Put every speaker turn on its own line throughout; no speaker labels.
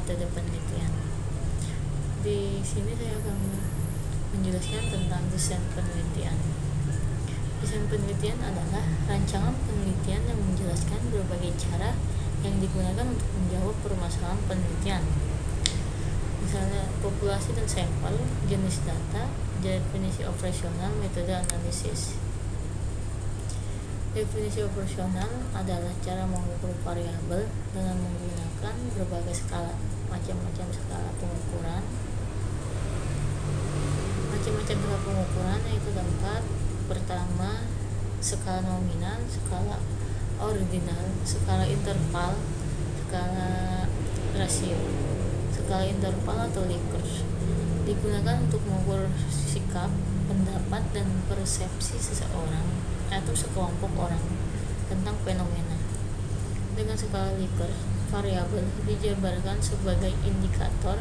metode penelitian. Di sini saya akan menjelaskan tentang desain penelitian. Desain penelitian adalah rancangan penelitian yang menjelaskan berbagai cara yang digunakan untuk menjawab permasalahan penelitian. Misalnya populasi dan sampel, jenis data, definisi operasional, metode analisis. Definisi operasional adalah cara mengukur variabel dengan menggunakan berbagai skala, macam-macam skala pengukuran. Macam-macam skala pengukuran yaitu tempat pertama skala nominal, skala ordinal, skala interval, skala rasio. Skala interval atau Likert digunakan untuk mengukur sikap, pendapat, dan persepsi seseorang atau sekelompok orang tentang fenomena. Dengan skala Likert, variabel dijabarkan sebagai indikator,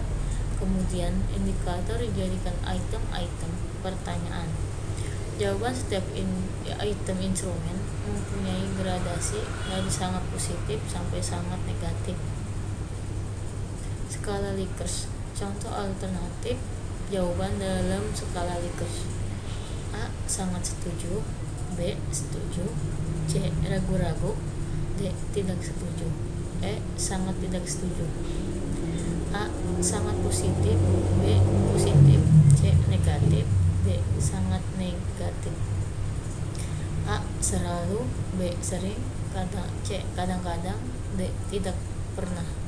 kemudian indikator dijadikan item-item pertanyaan. Jawaban setiap item instrumen mempunyai gradasi dari sangat positif sampai sangat negatif. Skala Likert. Contoh alternatif jawaban dalam skala Likert: A. Sangat setuju, B. Setuju, C. Ragu-ragu, D. Tidak setuju, E. Sangat tidak setuju. A. Sangat positif, B. Positif, C. Negatif, D. Sangat negatif. A. Selalu, B. Sering, C. Kadang-kadang, D. Tidak pernah.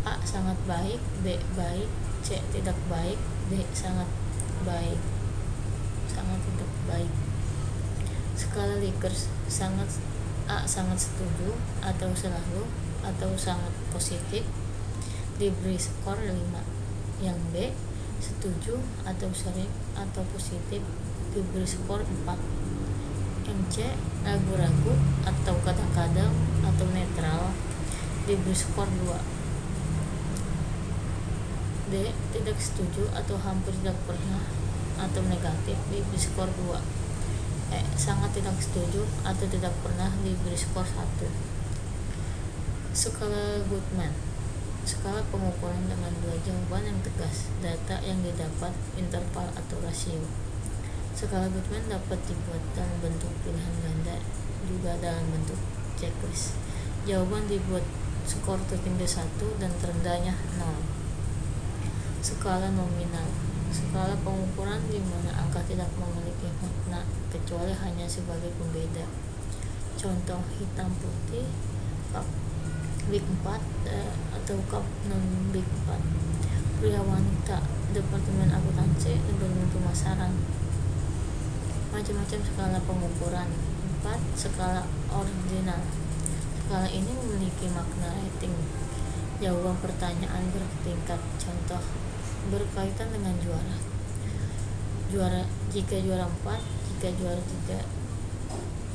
A. Sangat baik, B. Baik, C. Tidak baik, D. Sangat baik, sangat tidak baik. Skala Likert: A. Sangat setuju atau selalu atau sangat positif diberi skor 5. Yang B. Setuju atau sering atau positif diberi skor 4. Yang C. Ragu-ragu atau kadang-kadang atau netral diberi skor 2. D. Tidak setuju atau hampir tidak pernah atau negatif diberi skor 2. E. Sangat tidak setuju atau tidak pernah diberi skor 1. Skala Goodman: skala pengukuran dengan 2 jawaban yang tegas, data yang didapat, interval atau rasio. Skala Goodman dapat dibuat dalam bentuk pilihan ganda, juga dalam bentuk checklist. Jawaban dibuat skor tertinggi 1 dan terendahnya 0. Skala nominal: skala pengukuran di mana angka tidak memiliki makna kecuali hanya sebagai pembeda. Contoh hitam putih, cup Big 4 atau cup non Big 4. Pria wanita, departemen akuntansi, departemen pemasaran. Macam-macam skala pengukuran. 4. Skala ordinal: skala ini memiliki makna rating. Jawaban pertanyaan bertingkat. Contoh berkaitan dengan juara jika juara 4, jika juara 3,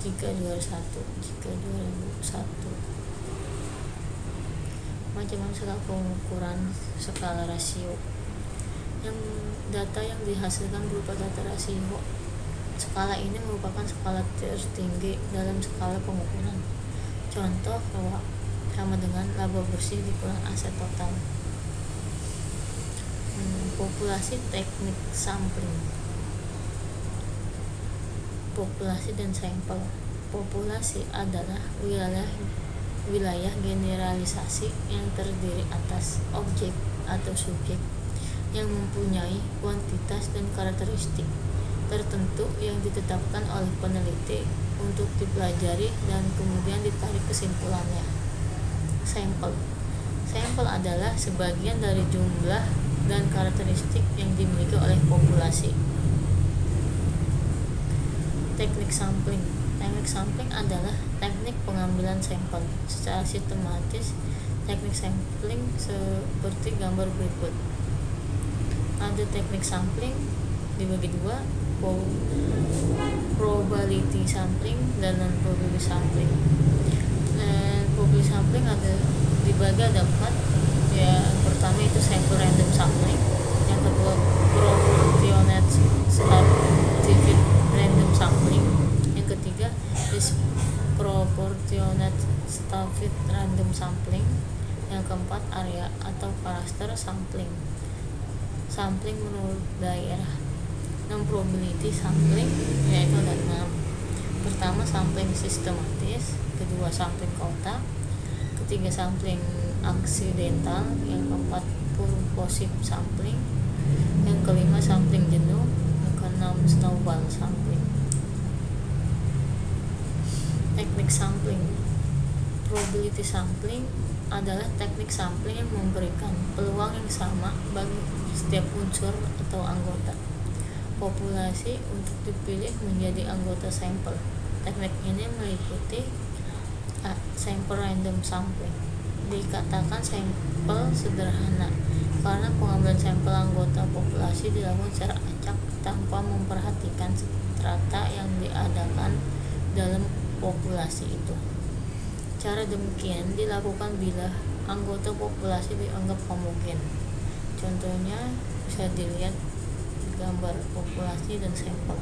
jika juara 1, jika juara 1. Macam-macam skala pengukuran. Skala rasio: yang data yang dihasilkan berupa data rasio. Skala ini merupakan skala tertinggi dalam skala pengukuran. Contoh ROA sama dengan laba bersih dikurang aset total. Populasi, teknik sampling. Populasi dan sampel. Populasi adalah wilayah generalisasi yang terdiri atas objek atau subjek yang mempunyai kuantitas dan karakteristik tertentu yang ditetapkan oleh peneliti untuk dipelajari dan kemudian ditarik kesimpulannya. Sampel adalah sebagian dari jumlah dan karakteristik yang dimiliki oleh populasi. Teknik sampling. Teknik sampling adalah teknik pengambilan sampel secara sistematis. Teknik sampling seperti gambar berikut. Ada teknik sampling dibagi 2, probability sampling dan non-probability sampling. Dan probability sampling ada dibagi ada 4. Yang pertama itu sample random sampling, yang kedua proportionate statistic random sampling, yang ketiga disproportionate statistic random sampling, yang keempat area atau klaster sampling. Sampling menurut daerah. 6 probability sampling, yaitu ada 6. Pertama, sampling sistematis. Kedua, sampling kotak. Ketiga, sampling aksidental. Yang keempat, purposive sampling. Yang kelima, sampling jenuh. Yang keenam, snowball sampling. Teknik sampling. Probability sampling adalah teknik sampling yang memberikan peluang yang sama bagi setiap unsur atau anggota populasi untuk dipilih menjadi anggota sampel. Teknik ini meliputi sampel random sampling. Dikatakan sampel sederhana karena pengambilan sampel anggota populasi dilakukan secara acak tanpa memperhatikan strata yang diadakan dalam populasi itu. Cara demikian dilakukan bila anggota populasi dianggap homogen. Contohnya bisa dilihat di gambar populasi dan sampel.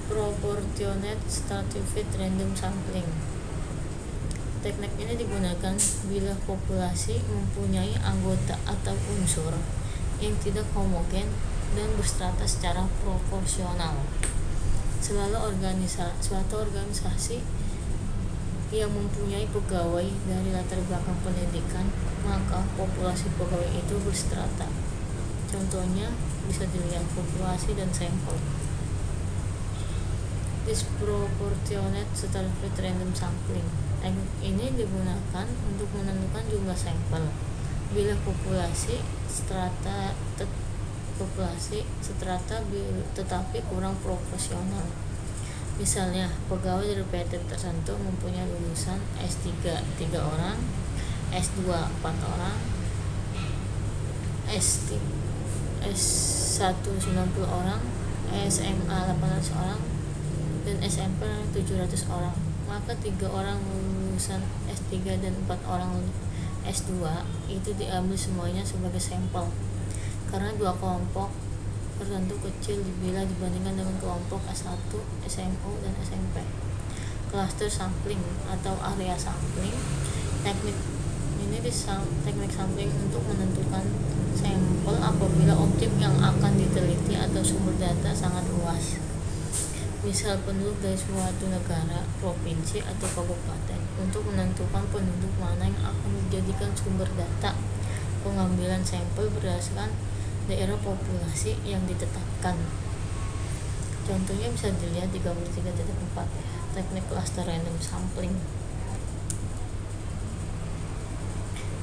Proportionate stratified random sampling. Teknik ini digunakan bila populasi mempunyai anggota atau unsur yang tidak homogen dan berstrata secara proporsional. Suatu organisasi yang mempunyai pegawai dari latar belakang pendidikan, maka populasi pegawai itu berstrata. Contohnya bisa dilihat populasi dan sampel. Disproportionate stratified random sampling. Teknik ini digunakan untuk menentukan jumlah sampel bila populasi strata tetapi kurang proporsional. Misalnya, pegawai dari PT tertentu mempunyai lulusan S3 3 orang, S2 4 orang, S1 90 orang, SMA 800 orang, dan SMP 700 orang. Maka 3 orang lulusan S3 dan 4 orang S2 itu diambil semuanya sebagai sampel. Karena dua kelompok tertentu kecil bila dibandingkan dengan kelompok S1, SMU, dan SMP. Cluster sampling atau area sampling. Teknik ini teknik sampling untuk menentukan sampel apabila objek yang akan diteliti atau sumber data sangat luas. Misal penduduk dari suatu negara, provinsi, atau kabupaten. Untuk menentukan penduduk mana yang akan dijadikan sumber data pengambilan sampel berdasarkan daerah populasi yang ditetapkan. Contohnya bisa dilihat di gambar 3.4, teknik cluster random sampling.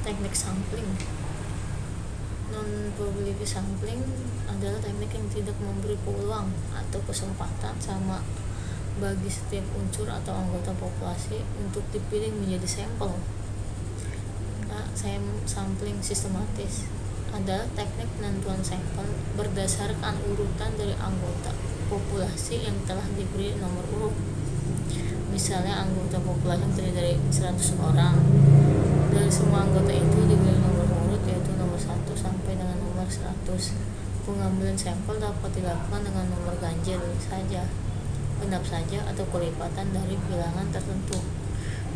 Teknik sampling non-probability sampling adalah teknik yang tidak memberi peluang atau kesempatan sama bagi setiap unsur atau anggota populasi untuk dipilih menjadi sampel. Sampling sistematis adalah teknik penentuan sampel berdasarkan urutan dari anggota populasi yang telah diberi nomor urut. Misalnya, anggota populasi yang terdiri dari 100 orang. Dari semua anggota itu diberi nomor urut, yaitu nomor 1 sampai dengan nomor 100. Pengambilan sampel dapat dilakukan dengan nomor ganjil saja, genap saja, atau kelipatan dari bilangan tertentu.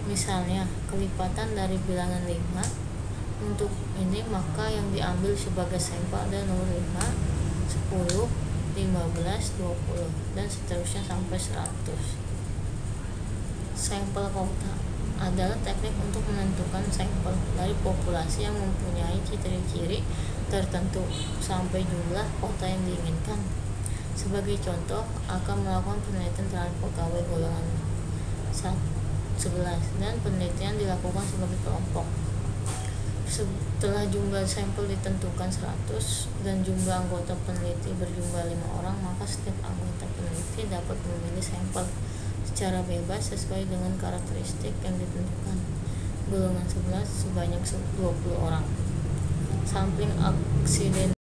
Misalnya, kelipatan dari bilangan 5. Untuk ini maka yang diambil sebagai sampel adalah nomor 5, 10, 15, 20, dan seterusnya sampai 100. Sampel kotak adalah teknik untuk menentukan sampel dari populasi yang mempunyai ciri-ciri tertentu sampai jumlah kota yang diinginkan. Sebagai contoh, akan melakukan penelitian terhadap pegawai golongan 11 dan penelitian dilakukan sebagai kelompok. Setelah jumlah sampel ditentukan 100 dan jumlah anggota peneliti berjumlah 5 orang, maka setiap anggota peneliti dapat memilih sampel secara bebas sesuai dengan karakteristik yang ditentukan. Golongan 11 sebanyak 20 orang. Sampling aksiden